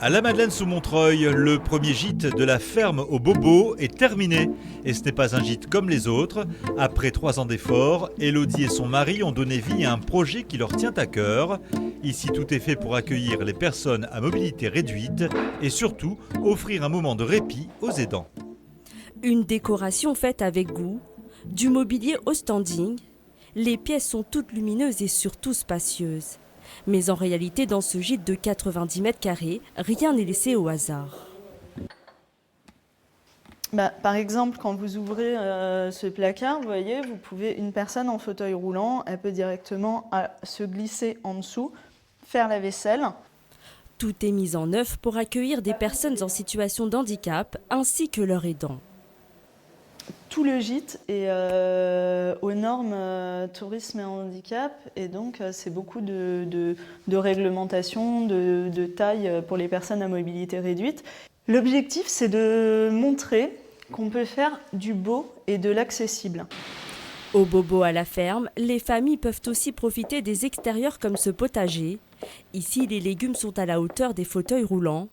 À la Madeleine-sous-Montreuil, le premier gîte de la ferme aux bobos est terminé. Et ce n'est pas un gîte comme les autres. Après 3 ans d'efforts, Élodie et son mari ont donné vie à un projet qui leur tient à cœur. Ici, tout est fait pour accueillir les personnes à mobilité réduite et surtout offrir un moment de répit aux aidants. Une décoration faite avec goût, du mobilier au standing. Les pièces sont toutes lumineuses et surtout spacieuses. Mais en réalité, dans ce gîte de 90 mètres carrés, rien n'est laissé au hasard. Par exemple, quand vous ouvrez ce placard, vous voyez, une personne en fauteuil roulant, elle peut directement se glisser en dessous, faire la vaisselle. Tout est mis en œuvre pour accueillir des personnes en situation de handicap ainsi que leurs aidants. Tout le gîte est aux normes tourisme et handicap, et donc c'est beaucoup de réglementation, de taille pour les personnes à mobilité réduite. L'objectif, c'est de montrer qu'on peut faire du beau et de l'accessible. Au bobo à la ferme, les familles peuvent aussi profiter des extérieurs comme ce potager. Ici, les légumes sont à la hauteur des fauteuils roulants.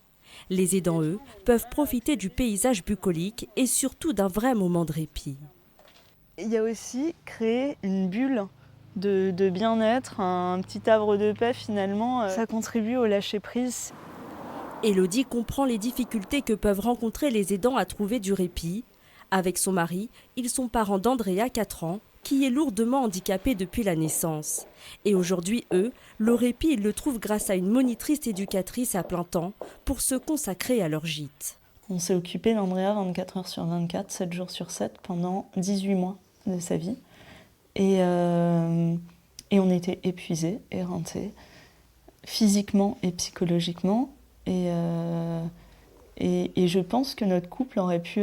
Les aidants, eux, peuvent profiter du paysage bucolique et surtout d'un vrai moment de répit. Il y a aussi créer une bulle de bien-être, un petit havre de paix finalement. Ça contribue au lâcher-prise. Élodie comprend les difficultés que peuvent rencontrer les aidants à trouver du répit. Avec son mari, ils sont parents d'Andrea, 4 ans, qui est lourdement handicapée depuis la naissance. Et aujourd'hui, eux, le répit, ils le trouvent grâce à une monitrice éducatrice à plein temps pour se consacrer à leur gîte. On s'est occupé d'Andrea 24 heures sur 24, 7 jours sur 7, pendant 18 mois de sa vie. Et on était épuisés, éreintés, physiquement et psychologiquement. Et je pense que notre couple aurait pu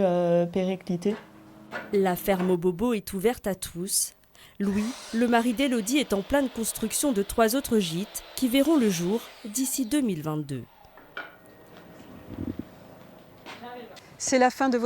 péricliter. La ferme aux bobos est ouverte à tous. Louis, le mari d'Élodie, est en pleine construction de 3 autres gîtes qui verront le jour d'ici 2022. C'est la fin de votre